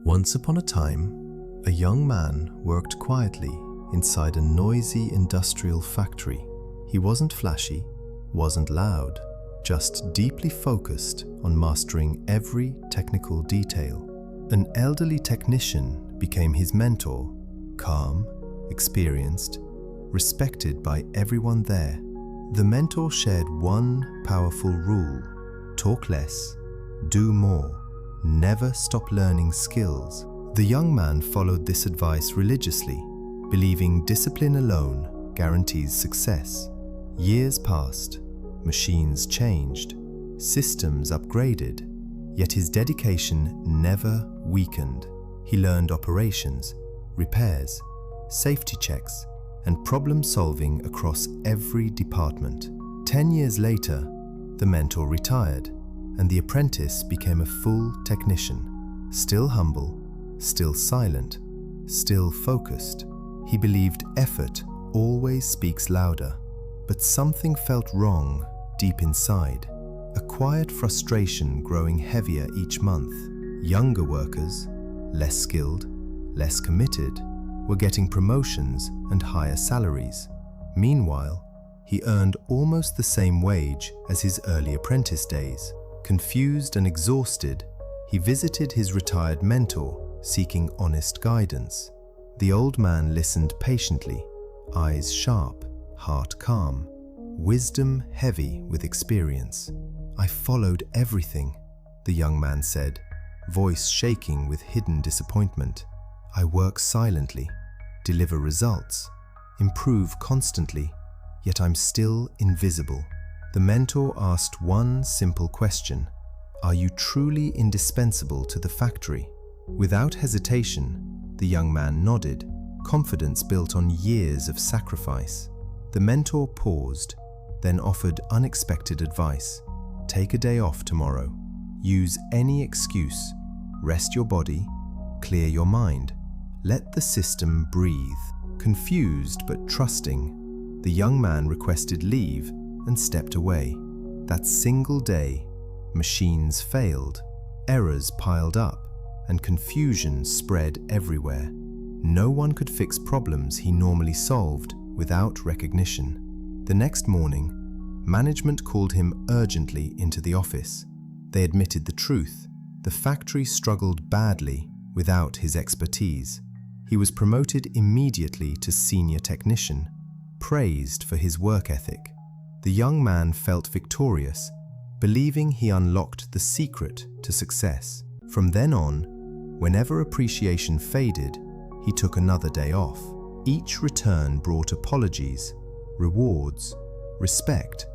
Once upon a time, a young man worked quietly inside a noisy industrial factory. He wasn't flashy, wasn't loud, just deeply focused on mastering every technical detail. An elderly technician became his mentor, calm, experienced, respected by everyone there. The mentor shared one powerful rule: talk less, do more, never stop learning skills. The young man followed this advice religiously, believing discipline alone guarantees success. Years passed, machines changed, systems upgraded, yet his dedication never weakened. He learned operations, repairs, safety checks, and problem-solving across every department. 10 years later, the mentor retired, and the apprentice became a full technician. Still humble, still silent, still focused. He believed effort always speaks louder, but something felt wrong deep inside. A quiet frustration growing heavier each month. Younger workers, less skilled, less committed, were getting promotions and higher salaries. Meanwhile, he earned almost the same wage as his early apprentice days. Confused and exhausted, he visited his retired mentor, seeking honest guidance. The old man listened patiently, eyes sharp, heart calm, wisdom heavy with experience. "I followed everything," the young man said, voice shaking with hidden disappointment. "I work silently, deliver results, improve constantly, yet I'm still invisible." The mentor asked one simple question: "Are you truly indispensable to the factory?" Without hesitation, the young man nodded, confidence built on years of sacrifice. The mentor paused, then offered unexpected advice. "Take a day off tomorrow. Use any excuse. Rest your body, clear your mind. Let the system breathe." Confused but trusting, the young man requested leave and stepped away. That single day, machines failed, errors piled up, and confusion spread everywhere. No one could fix problems he normally solved without recognition. The next morning, management called him urgently into the office. They admitted the truth: the factory struggled badly without his expertise. He was promoted immediately to senior technician, praised for his work ethic. The young man felt victorious, believing he unlocked the secret to success. From then on, whenever appreciation faded, he took another day off. Each return brought apologies, rewards, respect,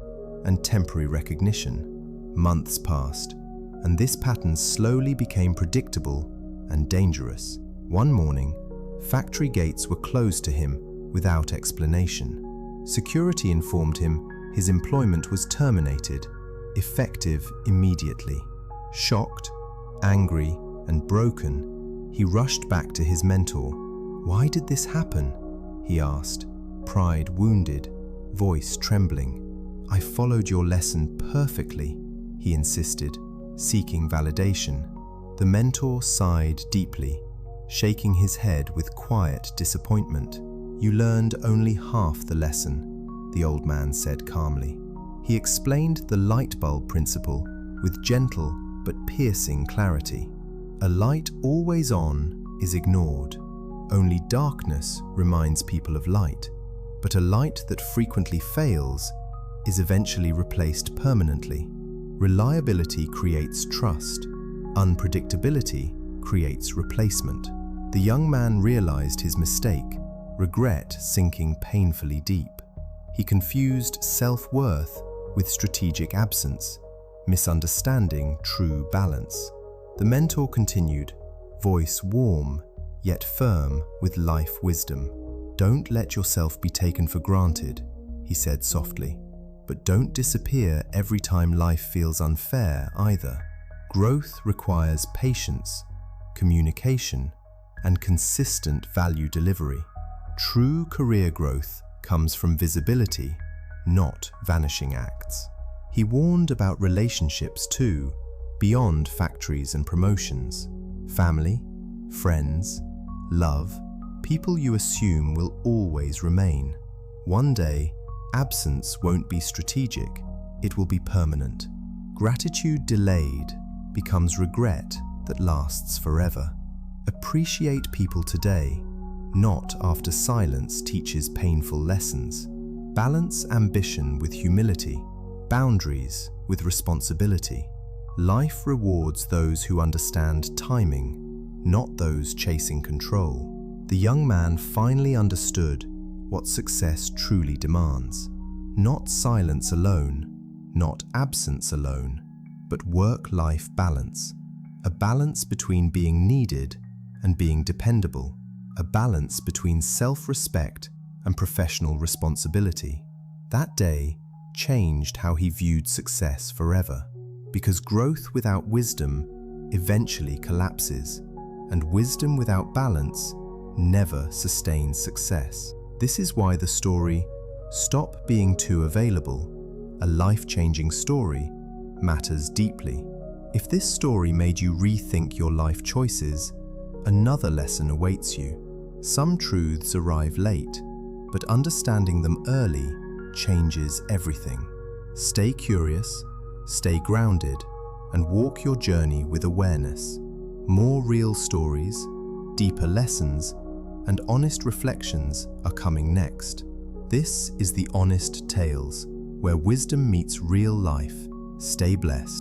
and temporary recognition. Months passed, and this pattern slowly became predictable and dangerous. One morning, factory gates were closed to him without explanation. Security informed him his employment was terminated, effective immediately. Shocked, angry, and broken, he rushed back to his mentor. "Why did this happen?" he asked, pride wounded, voice trembling. "I followed your lesson perfectly," he insisted, seeking validation. The mentor sighed deeply, shaking his head with quiet disappointment. "You learned only half the lesson," the old man said calmly. He explained the light bulb principle with gentle but piercing clarity. A light always on is ignored. Only darkness reminds people of light. But a light that frequently fails is eventually replaced permanently. Reliability creates trust. Unpredictability creates replacement. The young man realized his mistake, regret sinking painfully deep. He confused self-worth with strategic absence, misunderstanding true balance. The mentor continued, voice warm yet firm with life wisdom. "Don't let yourself be taken for granted," he said softly. "But don't disappear every time life feels unfair either. Growth requires patience, communication, and consistent value delivery. True career growth comes from visibility, not vanishing acts." He warned about relationships too, beyond factories and promotions. Family, friends, love, people you assume will always remain. One day, absence won't be strategic, it will be permanent. Gratitude delayed becomes regret that lasts forever. Appreciate people today, not after silence teaches painful lessons. Balance ambition with humility, boundaries with responsibility. Life rewards those who understand timing, not those chasing control. The young man finally understood what success truly demands. Not silence alone, not absence alone, but work-life balance. A balance between being needed and being dependable. A balance between self-respect and professional responsibility. That day changed how he viewed success forever, because growth without wisdom eventually collapses, and wisdom without balance never sustains success. This is why the story "Stop Being Too Available," a life-changing story, matters deeply. If this story made you rethink your life choices, another lesson awaits you. Some truths arrive late, but understanding them early changes everything. Stay curious, stay grounded, and walk your journey with awareness. More real stories, deeper lessons, and honest reflections are coming next. This is the Honest Tales, where wisdom meets real life. Stay blessed.